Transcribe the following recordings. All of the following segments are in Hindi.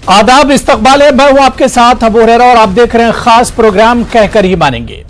आदाब, इस्तकबाल है। मैं हूं आपके साथ अबू हुरैरा और आप देख रहे हैं खास प्रोग्राम कहकर ही मानेंगे।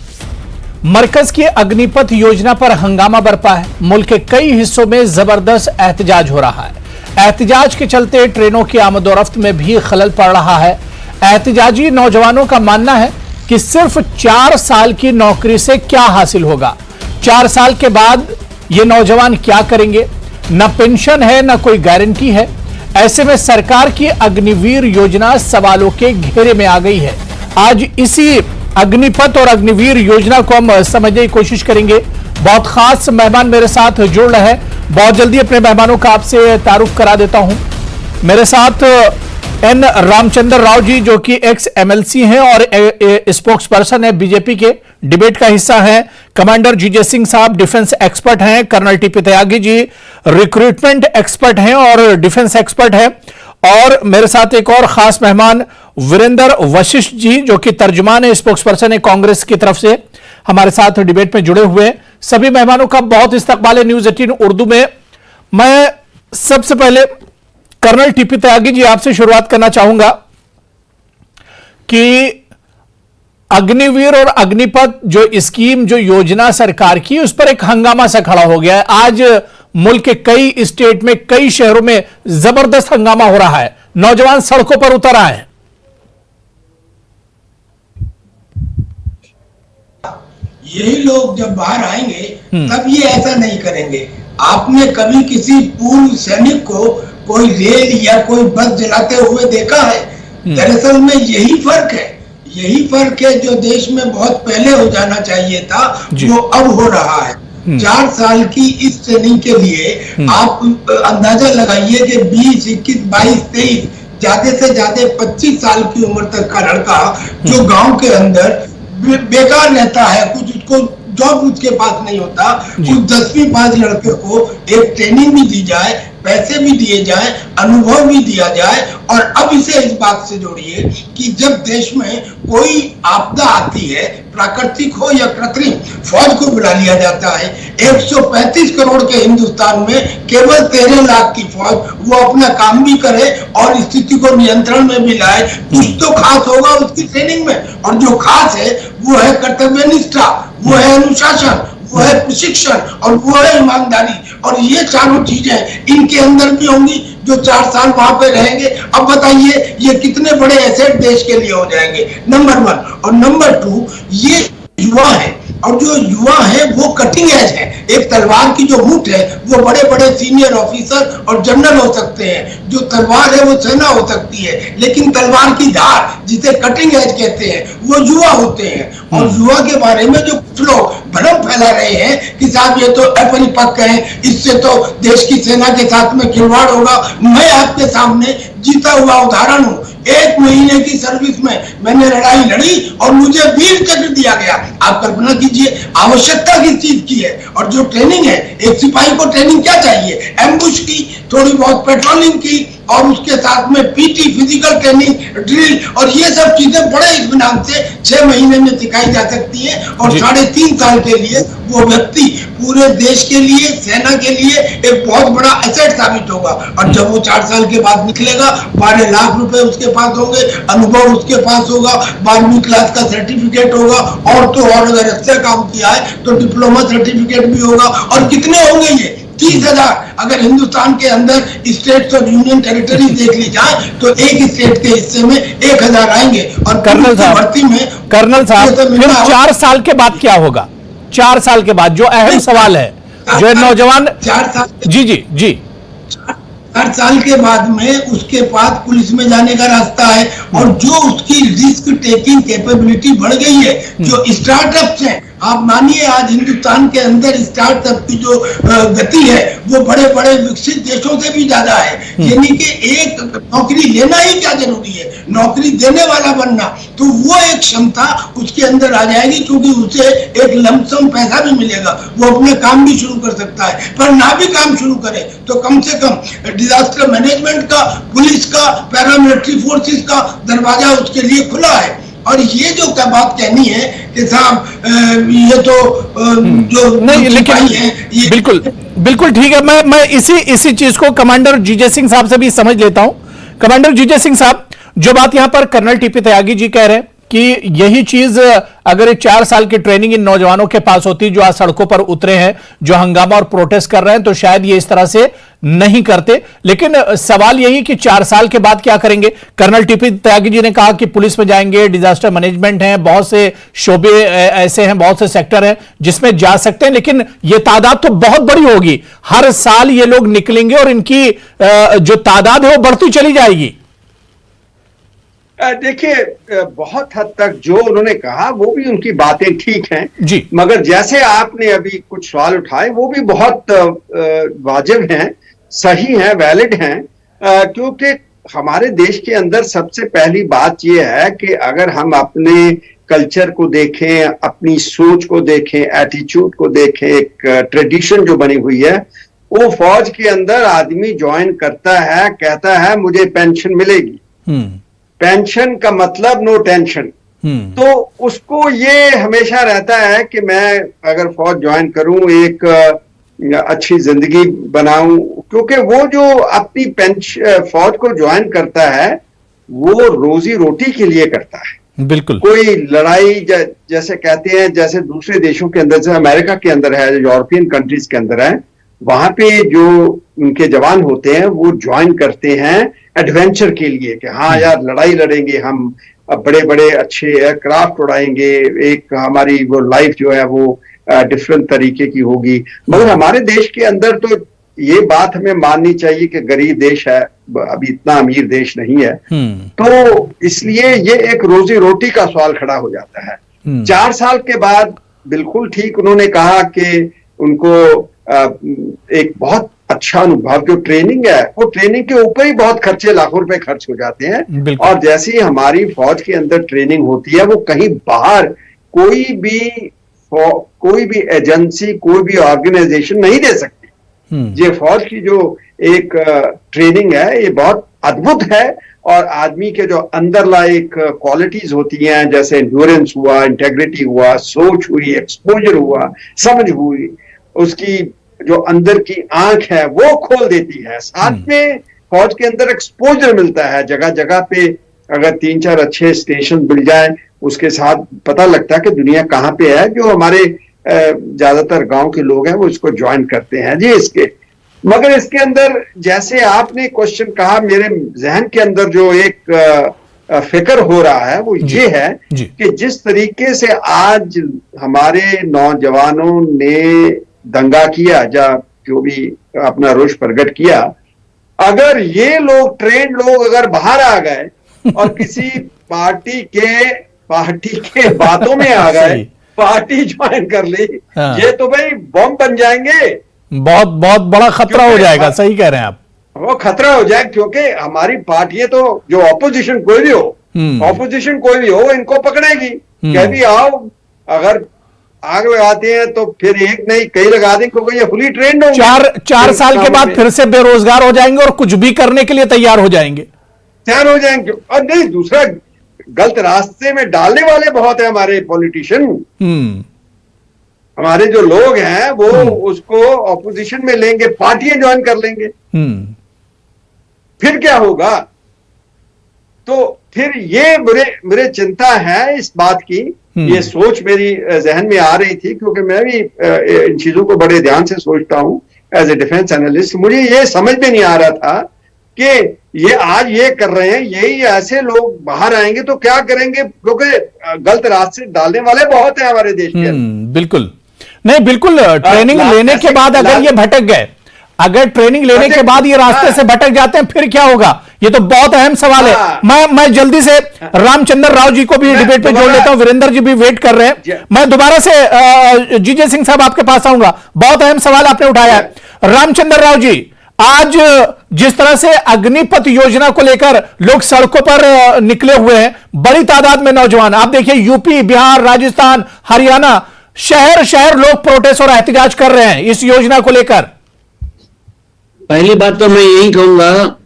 मरकज की अग्निपथ योजना पर हंगामा बरपा है। मुल्क के कई हिस्सों में जबरदस्त एहतजाज हो रहा है। एहतजाज के चलते ट्रेनों की आमदोरफ्त में भी खलल पड़ रहा है। एहतजाजी नौजवानों का मानना है कि सिर्फ 4 साल की नौकरी से क्या हासिल होगा। 4 साल के बाद ये नौजवान क्या करेंगे? न पेंशन है, न कोई गारंटी है। ऐसे में सरकार की अग्निवीर योजना सवालों के घेरे में आ गई है। आज इसी अग्निपथ और अग्निवीर योजना को हम समझने की कोशिश करेंगे। बहुत खास मेहमान मेरे साथ जुड़ रहे हैं। बहुत जल्दी अपने मेहमानों का आपसे तारुफ करा देता हूं। मेरे साथ एन रामचंद्र राव जी, जो कि एक्स एमएलसी हैं और स्पोक्स पर्सन है बीजेपी के, डिबेट का हिस्सा है। कमांडर जीजे सिंह साहब डिफेंस एक्सपर्ट हैं। Colonel TP Tyagi ji recruitment expert हैं और डिफेंस एक्सपर्ट हैं। और मेरे साथ एक और खास मेहमान वीरेंद्र वशिष्ठ जी, जो कि तर्जुमान है, स्पोक्स पर्सन है कांग्रेस की तरफ से, हमारे साथ डिबेट में जुड़े हुए हैं। सभी मेहमानों का बहुत इस्तकबाल है न्यूज 18 उर्दू में। मैं सबसे पहले कर्नल टीपी त्यागी जी आपसे शुरुआत करना चाहूंगा कि अग्निवीर और अग्निपथ जो स्कीम, जो योजना सरकार की, उस पर एक हंगामा सा खड़ा हो गया है। आज मुल्क के कई स्टेट में, कई शहरों में जबरदस्त हंगामा हो रहा है। नौजवान सड़कों पर उतर आए हैं। यही लोग जब बाहर आएंगे तब ये ऐसा नहीं करेंगे। आपने कभी किसी पूर्व सैनिक को कोई रेल या कोई बस जलाते हुए देखा है? दरअसल में यही फर्क है। यही फर्क है जो देश में बहुत पहले हो जाना चाहिए था, वो अब हो रहा है। 4 साल की इस ट्रेनिंग के लिए आप अंदाजा लगाइए कि 20, 21, 22, 23, ज्यादा से ज्यादा 25 साल की उम्र तक का लड़का जो गांव के अंदर बेकार रहता है, कुछ उसको जॉब उसके पास नहीं होता, कुछ 10वीं पास लड़के को एक ट्रेनिंग भी दी जाए, पैसे भी दिए जाए, अनुभव भी दिया जाए। और अब इसे इस बात से जोड़िए कि जब देश में कोई आपदा आती है, प्राकृतिक हो या कृत्रिम, फौज को बुला लिया जाता है। 135 करोड़ के हिंदुस्तान में केवल 13 लाख की फौज वो अपना काम भी करे और स्थिति को नियंत्रण में भी लाए। कुछ तो खास होगा उसकी ट्रेनिंग में, और जो खास है वो है कर्तव्य निष्ठा, वो है अनुशासन, वो है प्रशिक्षण और वो है ईमानदारी। और ये चारों चीजें इनके अंदर भी होंगी जो 4 साल वहां पे रहेंगे। अब बताइए ये कितने बड़े एसेट देश के लिए हो जाएंगे, नंबर 1। और नंबर 2, ये युवा है, और जो युवा है वो कटिंग एज है। एक तलवार की जो मुठ है वो बड़े बड़े सीनियर ऑफिसर और जनरल हो सकते हैं, जो तलवार है वो सेना हो सकती है, लेकिन तलवार की धार, जिसे कटिंग एज कहते हैं, वो युवा होते हैं। और युवा के बारे में जो कुछ लोग भ्रम फैला रहे हैं कि साहब ये तो अपरिपक्व है, इससे तो देश की सेना के साथ में खिलवाड़ होगा। मैं आपके सामने जीता हुआ उदाहरण हूं। 1 महीने की सर्विस में मैंने लड़ाई लड़ी और मुझे वीर चक्र दिया गया। आप कल्पना कीजिए आवश्यकता किस चीज की है। और जो ट्रेनिंग है, एक सिपाही को ट्रेनिंग क्या चाहिए? एम्बुश की, थोड़ी बहुत पेट्रोलिंग की, और उसके साथ में पीटी, फिजिकल ट्रेनिंग, ड्रिल, और ये सब चीजें बड़े इत्मीनान से 6 महीने में सिखाई जा सकती है। और 3.5 साल के लिए वो व्यक्ति पूरे देश के लिए, सेना के लिए एक बहुत बड़ा एसेट साबित होगा। और जब वो 4 साल के बाद निकलेगा, 12 लाख रुपए उसके पास होंगे, अनुभव उसके पास होगा, 12वीं क्लास का सर्टिफिकेट होगा, और तो और अगर अच्छा काम किया है तो डिप्लोमा सर्टिफिकेट भी होगा। और कितने होंगे ये? 30,000। अगर हिंदुस्तान के अंदर स्टेट्स और यूनियन टेरिटरी देख ली जाए तो एक स्टेट के हिस्से में 1,000 आएंगे। और कर्नल साहब, भर्ती में फिर 4 साल के बाद क्या होगा? 4 साल के बाद जो अहम सवाल है, जो नौजवान 4 साल जी 4 साल के बाद में उसके पास पुलिस में जाने का रास्ता है। और जो उसकी रिस्क टेकिंग कैपेबिलिटी बढ़ गई है, जो स्टार्टअप्स हैं, आप मानिए आज हिंदुस्तान के अंदर स्टार्टअप की जो गति है वो बड़े बड़े विकसित देशों से भी ज्यादा है। यानी कि एक नौकरी लेना ही क्या जरूरी है, नौकरी देने वाला बनना, तो वो एक क्षमता उसके अंदर आ जाएगी, क्योंकि उसे एक लमसम पैसा भी मिलेगा, वो अपने काम भी शुरू कर सकता है। पर ना भी काम शुरू करे तो कम से कम डिजास्टर मैनेजमेंट का, पुलिस का, पैरामिलिट्री फोर्सेस का दरवाजा उसके लिए खुला है। और ये जो क्या बात कहनी है कि साहब ये तो जो नहीं, लेकिन ये बिल्कुल ठीक है। मैं इसी चीज को कमांडर जीजे सिंह साहब से भी समझ लेता हूं। कमांडर जीजे सिंह साहब, जो बात यहां पर कर्नल टीपी त्यागी जी कह रहे हैं कि यही चीज अगर ये 4 साल की ट्रेनिंग इन नौजवानों के पास होती जो आज सड़कों पर उतरे हैं, जो हंगामा और प्रोटेस्ट कर रहे हैं, तो शायद ये इस तरह से नहीं करते। लेकिन सवाल यही कि 4 साल के बाद क्या करेंगे। कर्नल टीपी त्यागी जी ने कहा कि पुलिस में जाएंगे, डिजास्टर मैनेजमेंट है, बहुत से शोबे ऐसे हैं, बहुत से सेक्टर हैं जिसमें जा सकते हैं, लेकिन ये तादाद तो बहुत बड़ी होगी। हर साल ये लोग निकलेंगे और इनकी जो तादाद है वो बढ़ती चली जाएगी। देखिए, बहुत हद तक जो उन्होंने कहा वो भी उनकी बातें ठीक हैं जी, मगर जैसे आपने अभी कुछ सवाल उठाए वो भी बहुत वाजिब हैं, सही हैं, वैलिड हैं, क्योंकि हमारे देश के अंदर सबसे पहली बात यह है कि अगर हम अपने कल्चर को देखें, अपनी सोच को देखें, एटीट्यूड को देखें, एक ट्रेडिशन जो बनी हुई है, वो फौज के अंदर आदमी ज्वाइन करता है, कहता है मुझे पेंशन मिलेगी। पेंशन का मतलब नो टेंशन। तो उसको ये हमेशा रहता है कि मैं अगर फौज ज्वाइन करूं, एक अच्छी जिंदगी बनाऊं, क्योंकि वो जो अपनी फौज को ज्वाइन करता है वो रोजी रोटी के लिए करता है। बिल्कुल। कोई लड़ाई जैसे कहते हैं, जैसे दूसरे देशों के अंदर, जैसे अमेरिका के अंदर है, यूरोपियन कंट्रीज के अंदर है, वहां पे जो उनके जवान होते हैं वो ज्वाइन करते हैं एडवेंचर के लिए कि हाँ यार लड़ाई लड़ेंगे, हम बड़े बड़े अच्छे एयरक्राफ्ट उड़ाएंगे, एक हमारी वो लाइफ जो है वो डिफरेंट तरीके की होगी। मगर हमारे देश के अंदर तो ये बात हमें माननी चाहिए कि गरीब देश है, अभी इतना अमीर देश नहीं है, तो इसलिए ये एक रोजी रोटी का सवाल खड़ा हो जाता है। 4 साल के बाद बिल्कुल ठीक उन्होंने कहा कि उनको एक बहुत अच्छा अनुभव, जो ट्रेनिंग है वो ट्रेनिंग के ऊपर ही बहुत खर्चे, लाखों रुपए खर्च हो जाते हैं। और जैसे ही हमारी फौज के अंदर ट्रेनिंग होती है, वो कहीं बाहर कोई भी एजेंसी, कोई भी ऑर्गेनाइजेशन नहीं दे सकती। ये फौज की जो एक ट्रेनिंग है ये बहुत अद्भुत है, और आदमी के जो अंदरलाइक क्वालिटीज होती हैं, जैसे एंड्योरेंस हुआ, इंटेग्रिटी हुआ, सोच हुई, एक्सपोजर हुआ, समझ हुई, उसकी जो अंदर की आंख है वो खोल देती है। साथ में फौज के अंदर एक्सपोजर मिलता है, जगह जगह पे अगर 3-4 अच्छे स्टेशन मिल जाए, उसके साथ पता लगता है कि दुनिया कहाँ पे है। जो हमारे ज्यादातर गांव के लोग हैं वो इसको ज्वाइन करते हैं जी इसके। मगर इसके अंदर जैसे आपने क्वेश्चन कहा, मेरे जहन के अंदर जो एक फिक्र हो रहा है वो ये है कि जिस तरीके से आज हमारे नौजवानों ने दंगा किया, या जो भी अपना रोष प्रकट किया, अगर ये लोग ट्रेंड लोग अगर बाहर आ गए और किसी पार्टी के बातों में आ गए, पार्टी ज्वाइन कर ली, ये तो भाई बम बन जाएंगे, बहुत बहुत बड़ा खतरा हो जाएगा। सही कह रहे हैं आप, वो खतरा हो जाए, क्योंकि हमारी पार्टी तो जो ऑपोजिशन कोई भी हो इनको पकड़ेगी, कह भी आओ, अगर आग लगाते हैं तो फिर एक नहीं कई लगा दें, क्योंकि ये फुली ट्रेंड होंगे। 4 साल के बाद फिर से बेरोजगार हो जाएंगे और कुछ भी करने के लिए तैयार हो जाएंगे। और नहीं, दूसरा गलत रास्ते में डालने वाले बहुत है हमारे पॉलिटिशियन। हमारे जो लोग हैं वो उसको ऑपोजिशन में लेंगे, पार्टियां ज्वाइन कर लेंगे, फिर क्या होगा। तो फिर ये मेरे चिंता है इस बात की, ये सोच मेरी जहन में आ रही थी, क्योंकि मैं भी इन चीजों को बड़े ध्यान से सोचता हूं एज ए डिफेंस एनालिस्ट। मुझे ये समझ में नहीं आ रहा था कि ये आज ये कर रहे हैं, यही ऐसे लोग बाहर आएंगे तो क्या करेंगे, क्योंकि गलत रास्ते डालने वाले बहुत हैं हमारे देश के। बिल्कुल नहीं, बिल्कुल ट्रेनिंग लेने के बाद अगर ये भटक गए, अगर ट्रेनिंग लेने के बाद ये रास्ते से भटक जाते हैं, फिर क्या होगा? ये तो बहुत अहम सवाल है। मैं जल्दी से रामचंद्र राव जी को भी डिबेट पे जोड़ लेता हूं, वीरेंद्र जी भी वेट कर रहे हैं। मैं दोबारा से जीजे सिंह साहब आपके पास आऊंगा। बहुत अहम सवाल आपने उठाया है रामचंद्र राव जी। आज जिस तरह से अग्निपथ योजना को लेकर लोग सड़कों पर निकले हुए हैं, बड़ी तादाद में नौजवान, आप देखिए यूपी, बिहार, राजस्थान, हरियाणा, शहर शहर लोग प्रोटेस्ट और एहतजाज कर रहे हैं इस योजना को लेकर। पहली बात तो मैं यही कहूंगा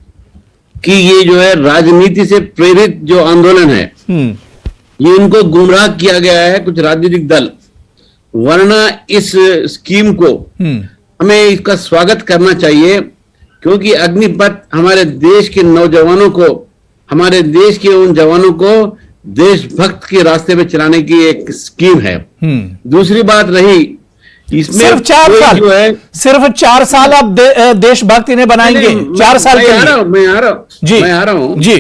कि ये जो है राजनीति से प्रेरित जो आंदोलन है, ये इनको गुमराह किया गया है कुछ राजनीतिक दल, वरना इस स्कीम को हमें इसका स्वागत करना चाहिए, क्योंकि अग्निपथ हमारे देश के नौजवानों को हमारे देश के उन जवानों को देशभक्त के रास्ते पे चलाने की एक स्कीम है। दूसरी बात रही इसमें सिर्फ 4 साल जो है, सिर्फ 4 साल आप देशभक्त इन्हें बनाएंगे। 4 साल के लिए मैं आ रहा हूं जी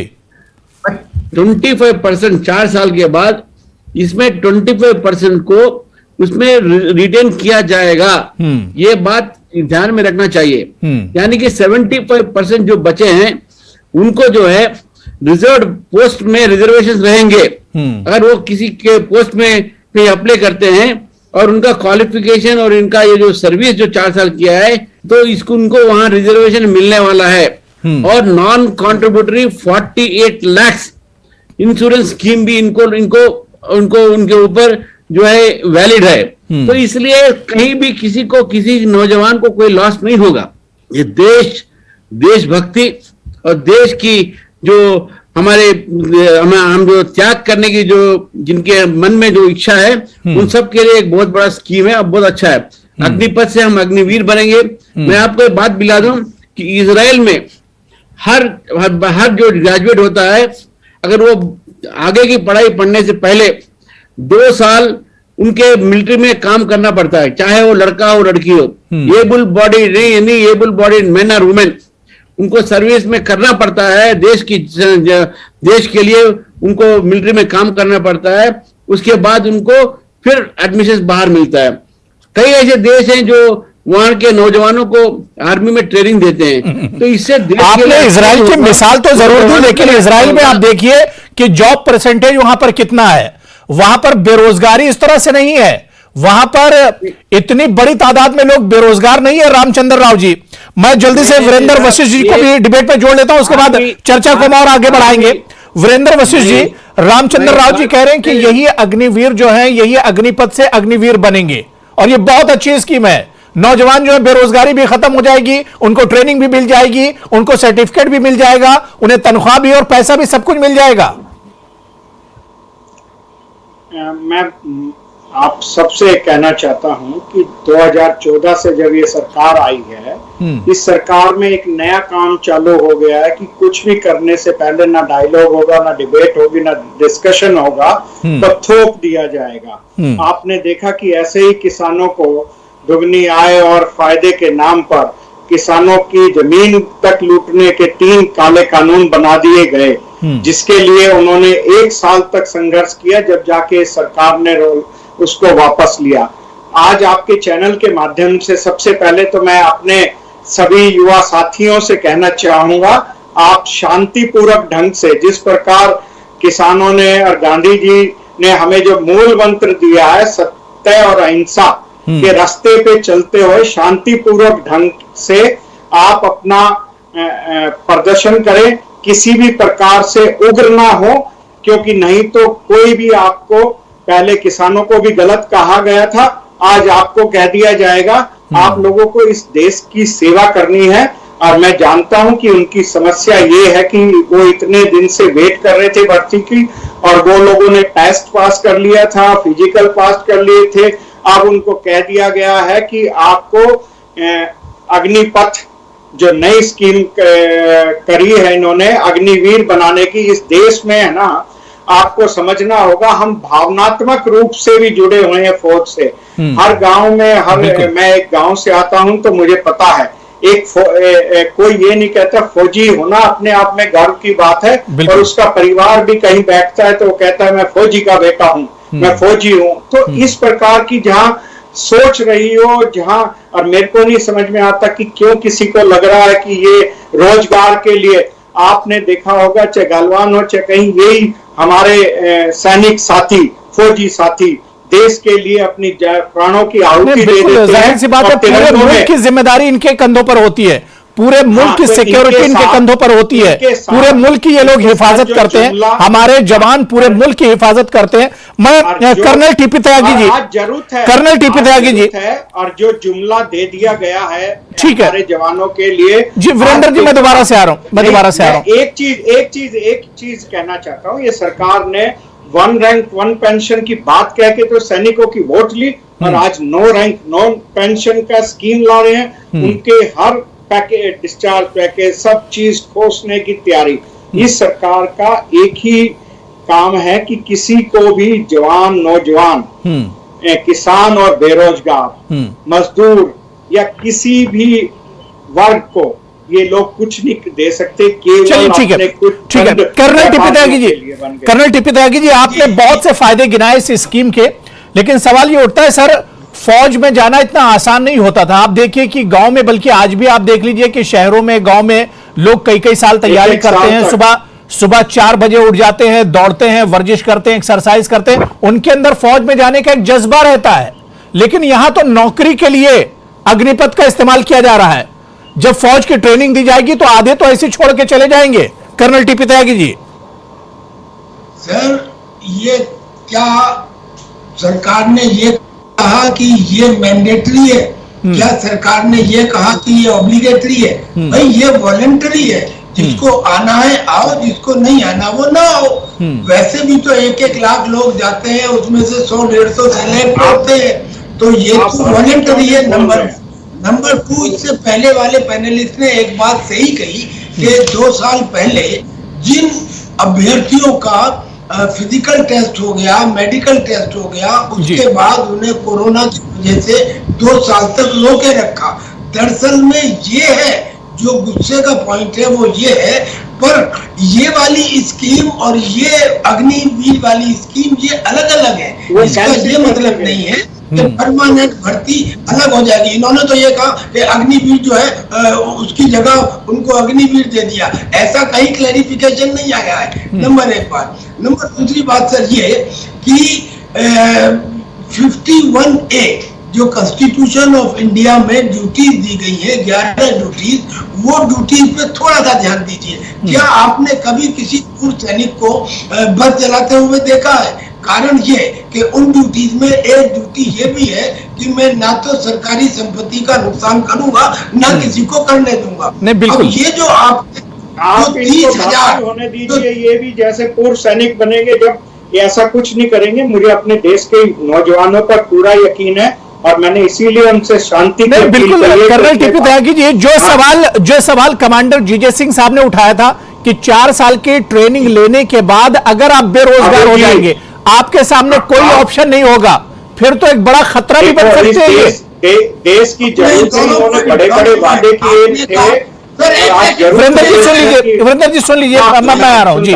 25% 4 साल के बाद इसमें 25% को उसमें रिटेन किया जाएगा। ये बात ध्यान में रखना चाहिए। यानी कि 75% जो बचे हैं उनको जो है रिजर्व पोस्ट में रिजर्वेशन रहेंगे। अगर वो किसी के पोस्ट में अप्लाई करते हैं और उनका क्वालिफिकेशन और इनका ये जो सर्विस जो 4 साल किया है तो इसको उनको वहां रिजर्वेशन मिलने वाला है। और non contributory 48 lakh insurance scheme भी उनको उनके ऊपर जो है वैलिड है। तो इसलिए कहीं भी किसी नौजवान को कोई लॉस नहीं होगा। ये देशभक्ति और देश की जो हम जो त्याग करने की जो जिनके मन में जो इच्छा है उन सब के लिए एक बहुत बड़ा स्कीम है और बहुत अच्छा है। अग्निपथ से हम अग्निवीर बनेंगे। मैं आपको एक बात दिला दूं कि इजराइल में हर जो ग्रेजुएट होता है अगर वो आगे की पढ़ाई पढ़ने से पहले 2 साल उनके मिलिट्री में काम करना पड़ता है, चाहे वो लड़का हो लड़की हो। एबल बॉडी नहीं एबल बॉडी मैन और वुमेन उनको सर्विस में करना पड़ता है। देश के लिए उनको मिलिट्री में काम करना पड़ता है। उसके बाद उनको फिर एडमिशन बाहर मिलता है। कई ऐसे देश हैं जो वहां के नौजवानों को आर्मी में ट्रेनिंग देते हैं। तो इससे आपने इजराइल की मिसाल तो जरूर दी, लेकिन इजराइल में आप देखिए कि जॉब परसेंटेज वहां पर कितना है। वहां पर बेरोजगारी इस तरह से नहीं है। वहां पर इतनी बड़ी तादाद में लोग बेरोजगार नहीं है। रामचंद्र राव जी, मैं जल्दी से वीरेंद्र वशिष्ठ जी को भी डिबेट पे जोड़ लेता हूं, उसके बाद चर्चा को और आगे बढ़ाएंगे। वीरेंद्र वशिष्ठ जी, रामचंद्र राव जी कह रहे हैं कि यही अग्निवीर जो है यही अग्निपथ से अग्निवीर बनेंगे और ये बहुत अच्छी स्कीम है। नौजवान जो है बेरोजगारी भी खत्म हो जाएगी, उनको ट्रेनिंग भी मिल जाएगी, उनको सर्टिफिकेट भी मिल जाएगा, उन्हें तनख्वाह भी और पैसा भी सब कुछ मिल जाएगा। मैं आप सबसे कहना चाहता हूं कि 2014 से जब ये सरकार आई है इस सरकार में एक नया काम चालू हो गया है कि कुछ भी करने से पहले ना डायलॉग होगा, ना डिबेट होगी, ना डिस्कशन होगा, तो थोप दिया जाएगा। आपने देखा कि ऐसे ही किसानों को दुगनी आय और फायदे के नाम पर किसानों की जमीन तक लूटने के 3 काले कानून बना दिए गए, जिसके लिए उन्होंने 1 साल तक संघर्ष किया, जब जाके सरकार ने उसको वापस लिया। आज आपके चैनल के माध्यम से सबसे पहले तो मैं अपने सभी युवा साथियों से कहना चाहूंगा, आप शांतिपूर्वक ढंग से जिस प्रकार किसानों ने और गांधी जी ने हमें जो मूल मंत्र दिया है सत्य और अहिंसा के रास्ते पे चलते हुए शांतिपूर्वक ढंग से आप अपना प्रदर्शन करें, किसी भी प्रकार से उग्र ना हो, क्योंकि नहीं तो कोई भी आपको, पहले किसानों को भी गलत कहा गया था, आज आपको कह दिया जाएगा। आप लोगों को इस देश की सेवा करनी है और मैं जानता हूं कि उनकी समस्या ये है कि वो इतने दिन से वेट कर रहे थे भर्ती की और वो लोगों ने टेस्ट पास कर लिया था, फिजिकल पास कर लिए थे। अब उनको कह दिया गया है कि आपको अग्निपथ जो नई स्कीम करी है इन्होंने अग्निवीर बनाने की, इस देश में है ना, आपको समझना होगा हम भावनात्मक रूप से भी जुड़े हुए हैं फौज से। हर गांव में मैं एक गांव से आता हूं तो मुझे पता है कोई ये नहीं कहता फौजी होना अपने आप में गर्व की बात है, और उसका परिवार भी कहीं बैठता है तो वो कहता है मैं फौजी का बेटा हूं, मैं फौजी हूं। तो इस प्रकार की जहां सोच रही हो, जहां, और मेरे को नहीं समझ में आता कि क्यों किसी को लग रहा है कि ये रोजगार के लिए, आपने देखा होगा चाहे गलवान हो चाहे कहीं, यही हमारे सैनिक साथी, फौजी साथी देश के लिए अपनी प्राणों की आहुति दे देते हैं। सी बात है, पूरे मुल्क की जिम्मेदारी इनके कंधों पर होती है, पूरे मुल्क की सिक्योरिटी इनके कंधों पर होती है, पूरे मुल्क की ये लोग हिफाजत करते हैं, हमारे जवान पूरे मुल्क की हिफाजत करते हैं। मैं colonel TP Tyagi ji, colonel TP Tyagi ji, और जो जुमला दे दिया गया है ठीक है हमारे जवानों के लिए जी। वीरेंद्र जी, मैं दोबारा से आ रहा हूँ, एक चीज कहना चाहता हूँ। ये सरकार ने 1 रैंक 1 पेंशन की बात कह के तो सैनिकों की वोट ली, और आज 9 रैंक 9 पेंशन का स्कीम ला रहे हैं। उनके हर पैकेज, डिस्चार्ज पैकेज, सब चीज खोसने की तैयारी। इस सरकार का एक ही काम है कि किसी को भी जवान, नौजवान, किसान और बेरोजगार, मजदूर या किसी भी वर्ग को ये लोग कुछ नहीं दे सकते। चलिए ठीक है, ठीक है। Colonel TP Tyagi ji, colonel TP Tyagi ji, आपने बहुत से फायदे गिनाए इस स्कीम के, लेकिन सवाल ये उठता है सर, फौज में जाना इतना आसान नहीं होता था। आप देखिए कि गांव में, बल्कि आज भी आप देख लीजिए कि शहरों में, गांव में लोग कई कई साल तैयारी करते हैं, सुबह 4 बजे उठ जाते हैं, दौड़ते हैं, वर्जिश करते हैं, एक्सरसाइज करते हैं, उनके अंदर फौज में जाने का एक जज्बा रहता है। लेकिन यहां तो नौकरी के लिए अग्निपथ का इस्तेमाल किया जा रहा है। जब फौज की ट्रेनिंग दी जाएगी तो आधे तो ऐसे छोड़ के चले जाएंगे। Colonel TP Tyagi ji. Sir, ये क्या सरकार ने ये कहा कि ये मैंडेटरी है? क्या सरकार ने ये कहा कि ये ऑब्लिगेटरी है? भाई ये वॉलंटरी है। जिसको आना है आओ, जिसको नहीं आना वो ना आओ। वैसे भी तो 1-1 लाख लोग जाते हैं, उसमें से 100-150 सेलेक्ट होते हैं, तो ये तो वॉलंटरी है। नंबर 2, इससे पहले वाले पैनलिस्ट ने एक बात सही कही कि 2 साल पहले जिन अभ्यर्थियों का फिजिकल टेस्ट हो गया, मेडिकल टेस्ट हो गया, उसके बाद उन्हें कोरोना की वजह से 2 साल तक रोके रखा। दरअसल में ये है जो गुस्से का पॉइंट है, वो ये है। पर ये वाली स्कीम और ये अग्निवीर वाली स्कीम ये अलग अलग है। इसका ये मतलब नहीं है कि परमानेंट भर्ती अलग हो जाएगी। इन्होंने तो ये कहा कि अग्निवीर जो है उसकी जगह उनको अग्निवीर दे दिया, ऐसा कहीं क्लैरिफिकेशन नहीं आया है। नंबर 1 बात। नंबर 2 बात सर ये कि 51A जो कॉन्स्टिट्यूशन ऑफ इंडिया में ड्यूटीज दी गई है, 11 ड्यूटीज, वो ड्यूटीज पे थोड़ा सा ध्यान दीजिए। क्या आपने कभी किसी पूर्व सैनिक को बस चलाते हुए देखा है? कारण ये कि उन ड्यूटीज में एक ड्यूटी ये भी है कि मैं ना तो सरकारी संपत्ति का नुकसान करूंगा, ना किसी को करने दूंगा। नहीं, बिल्कुल। ये जो आप 30,000 होने दीजिए, ये भी जैसे पूर्व सैनिक बनेंगे जब ऐसा कुछ नहीं करेंगे। मुझे अपने देश के नौजवानों पर पूरा यकीन है और मैंने इसीलिए उनसे शांति नहीं, बिल्कुल। कर्नल टीपी त्यागी जी, जो सवाल कमांडर जीजे सिंह साहब ने उठाया था कि 4 साल की ट्रेनिंग लेने के बाद अगर आप बेरोजगार हो जाएंगे, आपके सामने कोई ऑप्शन नहीं होगा, फिर तो एक बड़ा खतरा भी बन सकते हैं। देश की जरूरत से उन्होंने बड़े-बड़े वादे किए थे। वीरेंद्र जी सुन लीजिए, मैं आ रहा हूं जी।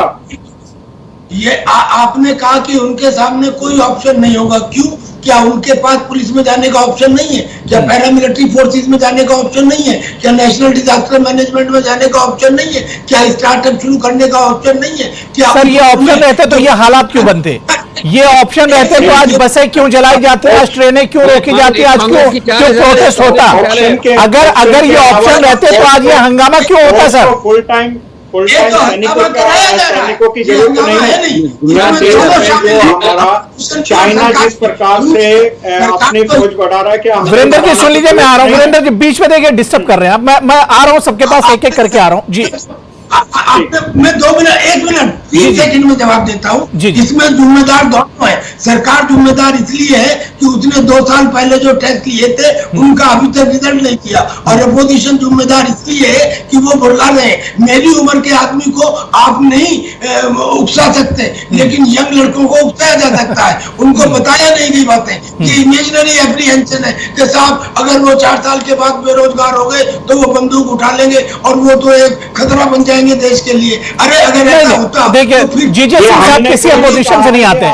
ये आपने कहा कि उनके सामने कोई ऑप्शन नहीं होगा, क्यों? क्या उनके पास पुलिस में जाने का ऑप्शन नहीं है? क्या पैरामिलिट्री फोर्सेस में जाने का ऑप्शन नहीं है? क्या नेशनल डिजास्टर मैनेजमेंट में जाने का ऑप्शन नहीं है? क्या स्टार्टअप शुरू करने का ऑप्शन नहीं है? क्या सर ये ऑप्शन रहते तो ये हालात क्यों बनते? ये ऑप्शन रहते तो आज बसें क्यों जलाई जाती, आज ट्रेनें क्यों रोकी जाती, आज क्यों प्रोटेस्ट होता? अगर ये ऑप्शन रहते तो आज ये हंगामा क्यों होता सर? फुल टाइम सैनिकों की जरूरत नहीं है। चाइना जिस प्रकार से अपनी फौज बढ़ा रहा है, क्या वीरेंद्र जी सुन लीजिए, मैं आ रहा हूँ। वीरेंद्र जी बीच में देखिए डिस्टर्ब कर रहे हैं, मैं आ रहा हूँ, सबके पास एक एक करके आ रहा हूँ जी। मैं 2 मिनट 1 मिनट 3 सेकंड में जवाब देता हूँ। इसमें जिम्मेदार दोनों है। सरकार जिम्मेदार इसलिए है कि उसने 2 साल पहले जो टेस्ट लिए थे उनका अभी तक रिजल्ट नहीं किया, और अपोजिशन जिम्मेदार इसलिए है कि वो बुला रहे हैं। मेरी उम्र के आदमी को आप नहीं उकसा सकते, लेकिन यंग लड़कों को उकसाया जा सकता है। उनको बताया नहीं गई बातें कि इमेजिनरी एप्रीहेंशन है कि साहब अगर वो 4 साल के बाद बेरोजगार हो गए तो वो बंदूक उठा लेंगे और वो तो एक खतरा बन जाएंगे देश के लिए। अरे अगर ऐसा होता, देखिए जीजे सिंह साहब किसी अपोजिशन से नहीं आते।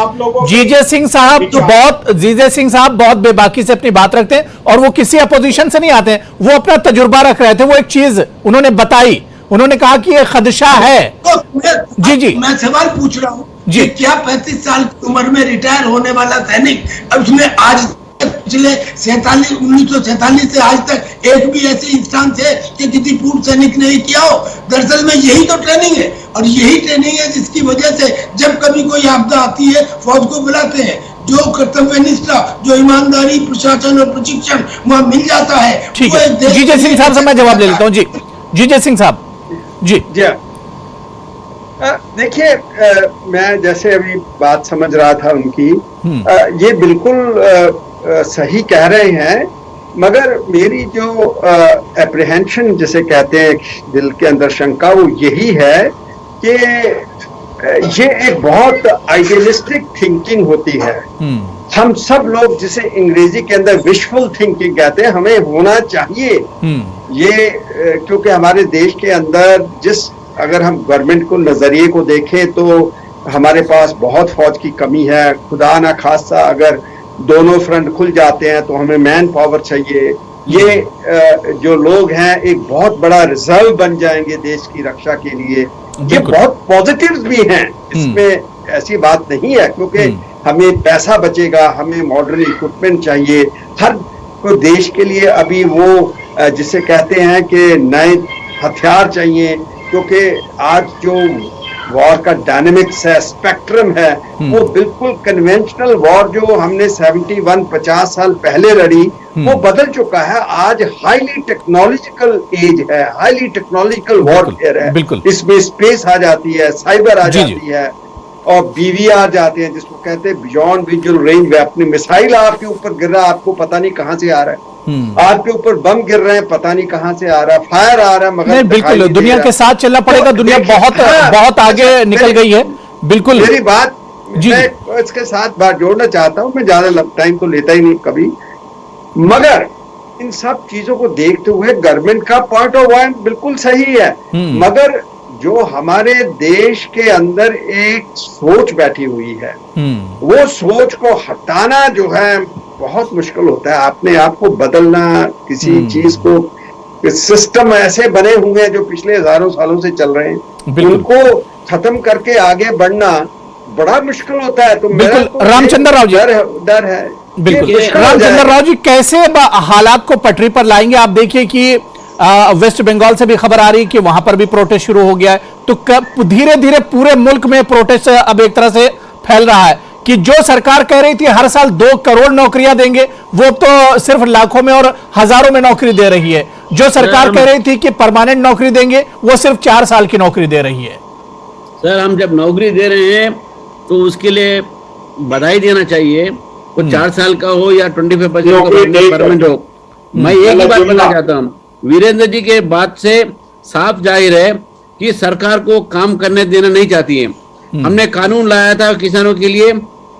जीजे सिंह साहब बहुत बेबाकी से अपनी बात रखते हैं और वो किसी अपोजिशन से नहीं आते हैं। वो अपना तजुर्बा रख रहे थे। वो एक चीज उन्होंने बताई, उन्होंने कहा कि ये खदशा है। जी मैं सवाल पूछ रहा हूँ जी, क्या 35 साल की उम्र में रिटायर होने वाला सैनिक, अब उसने आज पिछले 1947 से आज तक एक भी ऐसे इंस्टांस है कि किसी पूर्व सैनिक ने किया हो? दरअसल में यही तो ट्रेनिंग है, और यही ट्रेनिंग है जिसकी वजह से जब कभी कोई आपदा आती है फौज को बुलाते हैं। जो कर्तव्यनिष्ठा, जो ईमानदारी, प्रशासन और प्रशिक्षण वहां मिल जाता है। ठीक है, जीजे सिंह साहब से मैं जवाब ले लेता हूँ जी। जीजे सिंह साहब जी। देखिए, मैं जैसे अभी बात समझ रहा था उनकी, ये बिल्कुल सही कह रहे हैं, मगर मेरी जो एप्रीहेंशन जिसे कहते हैं, दिल के अंदर शंका, वो यही है कि ये एक बहुत आइडियलिस्टिक थिंकिंग होती है। हम सब लोग जिसे अंग्रेजी के अंदर विशफुल थिंकिंग कहते हैं, हमें होना चाहिए ये, क्योंकि हमारे देश के अंदर अगर हम गवर्नमेंट को नजरिए को देखें तो हमारे पास बहुत फौज की कमी है। खुदा ना खासा अगर दोनों फ्रंट खुल जाते हैं तो हमें मैन पावर चाहिए। ये जो लोग हैं एक बहुत बड़ा रिजर्व बन जाएंगे देश की रक्षा के लिए। ये बहुत पॉजिटिव्स भी हैं, इसमें ऐसी बात नहीं है, क्योंकि हमें पैसा बचेगा, हमें मॉडर्न इक्विपमेंट चाहिए हर को देश के लिए। अभी वो जिसे कहते हैं कि नए हथियार चाहिए, क्योंकि आज जो वॉर का डायनेमिक्स है, स्पेक्ट्रम है, वो बिल्कुल कन्वेंशनल वॉर जो हमने 50 साल पहले लड़ी वो बदल चुका है। आज हाईली टेक्नोलॉजिकल एज है, हाईली टेक्नोलॉजिकल वॉरफेयर है। इसमें स्पेस आ जाती है, साइबर आ जाती है, और BVR जाते हैं जिसको कहते हैं beyond visual range weapon. Missile आपके ऊपर गिर रहा है, आपको पता नहीं कहां से आ रहा है। आपके ऊपर बम गिर रहे हैं, पता नहीं कहां से आ रहा है, फायर आ रहा है, मगर बिल्कुल दुनिया के साथ चलना पड़ेगा। दुनिया बहुत आगे निकल गई है। बिल्कुल मेरी बात, मैं इसके साथ बात जोड़ना चाहता हूं। मैं ज्यादा टाइम तो लेता ही नहीं कभी, मगर इन सब चीजों को देखते हुए गवर्नमेंट का पॉइंट ऑफ व्यू बिल्कुल सही है, मगर जो हमारे देश के अंदर एक सोच बैठी हुई है, वो सोच को हटाना जो है बहुत मुश्किल होता है। अपने आप को बदलना, किसी चीज को, सिस्टम ऐसे बने हुए हैं जो पिछले हजारों सालों से चल रहे हैं, उनको खत्म करके आगे बढ़ना बड़ा मुश्किल होता है। तो मेरा रामचंद्र राव जी डर है। बिल्कुल रामचंद्र राव जी कैसे हालात को पटरी पर लाएंगे? आप देखिए कि वेस्ट बंगाल से भी खबर आ रही है कि वहां पर भी प्रोटेस्ट शुरू हो गया है। तो धीरे धीरे पूरे मुल्क में प्रोटेस्ट अब एक तरह से फैल रहा है कि जो सरकार कह रही थी हर साल 2 करोड़ नौकरियां देंगे, वो तो सिर्फ लाखों में और हजारों में नौकरी दे रही है। जो सरकार कह रही थी कि परमानेंट नौकरी देंगे, वो सिर्फ 4 साल की नौकरी दे रही है। सर, हम जब नौकरी दे रहे हैं तो उसके लिए बधाई देना चाहिए, वो 4 साल का हो या 25% परमानेंट हो। मैं एक ही बात बोलना चाहता हूँ, वीरेंद्र जी के बात से साफ जाहिर है कि सरकार को काम करने देना नहीं चाहती है। हमने कानून लाया था किसानों के लिए,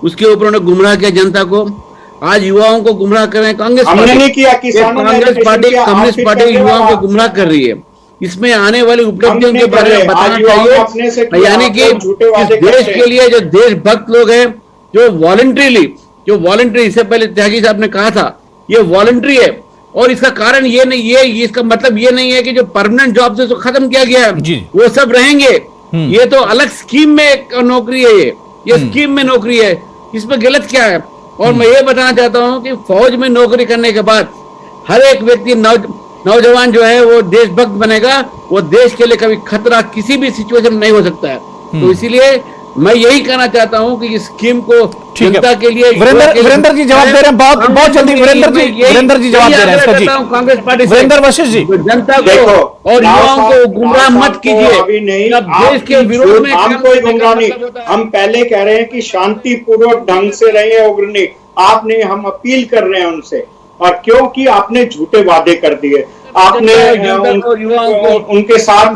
उसके ऊपर उन्होंने गुमराह किया जनता को। आज युवाओं को गुमराह कर रहे हैं कांग्रेस पार्टी। कम्युनिस्ट पार्टी युवाओं को गुमराह कर रही है। इसमें आने वाली उपलब्धियों के बारे में बताना चाहिए, यानी कि इस देश के लिए जो देशभक्त लोग हैं, जो वॉलंटरी इससे पहले त्यागी साहब ने कहा था, ये वॉलंटरी है। और इसका कारण ये नहीं है, इसका मतलब ये नहीं है कि जो परमानेंट जॉब से खत्म किया गया है वो सब रहेंगे। ये तो अलग स्कीम में नौकरी है, ये स्कीम में नौकरी है, इसमें गलत क्या है? और मैं ये बताना चाहता हूं कि फौज में नौकरी करने के बाद हर एक व्यक्ति नौजवान जो है वो देशभक्त बनेगा, वो देश के लिए कभी खतरा किसी भी सिचुएशन में नहीं हो सकता है। तो इसीलिए मैं यही कहना चाहता हूं कि इस स्कीम को जनता के लिए वीरेंद्र जी जवाब दे रहे हैं, बहुत जल्दी वीरेंद्र जी जवाब दे रहे हैं। कांग्रेस पार्टी वीरेंद्र वशिष्ठ जी, जनता को और युवाओं को गुमराह मत कीजिए। देश के विरोध में हम कोई गुमराह नहीं, हम पहले कह रहे हैं कि शांतिपूर्वक ढंग से रहिए उग्रणी। आपने, हम अपील कर रहे हैं उनसे, और क्योंकि आपने झूठे वादे कर दिए, आपने उनके साथ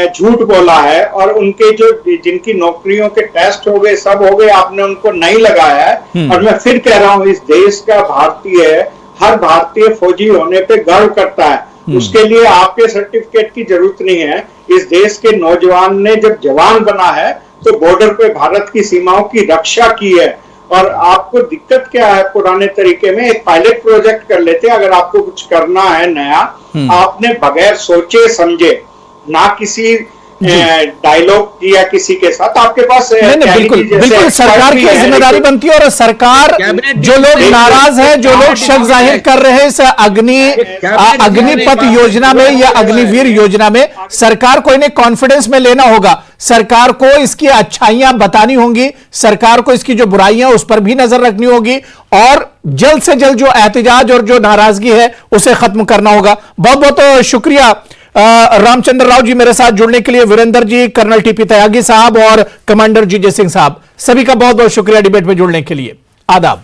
झूठ बोला है, और उनके जो जिनकी नौकरियों के टेस्ट हो गए, सब हो गए, आपने उनको नहीं लगाया है। और मैं फिर कह रहा हूं, इस देश का भारतीय है, हर भारतीय फौजी होने पे गर्व करता है। उसके लिए आपके सर्टिफिकेट की जरूरत नहीं है। इस देश के नौजवान ने जब जवान बना है तो बॉर्डर पे भारत की सीमाओं की रक्षा की है। और आपको दिक्कत क्या है? पुराने तरीके में एक पायलट प्रोजेक्ट कर लेते हैं। अगर आपको कुछ करना है नया, आपने बगैर सोचे समझे, ना किसी डायलॉग किया किसी के साथ, आपके पास बिल्कुल सरकार की जिम्मेदारी बनती है। और सरकार, जो लोग नाराज हैं, जो लोग शक जाहिर कर रहे हैं इस अग्निपथ योजना में या अग्निवीर योजना में, सरकार को इन्हें कॉन्फिडेंस में लेना होगा। सरकार को इसकी अच्छाइयां बतानी होंगी, सरकार को इसकी जो बुराइयां उस पर भी नजर रखनी होगी, और जल्द से जल्द जो एहतजाज और जो नाराजगी है उसे खत्म करना होगा। बहुत बहुत शुक्रिया रामचंद्र राव जी मेरे साथ जुड़ने के लिए। वीरेंद्र जी, कर्नल टीपी त्यागी साहब और कमांडर जीजे सिंह साहब, सभी का बहुत बहुत शुक्रिया डिबेट में जुड़ने के लिए। आदाब।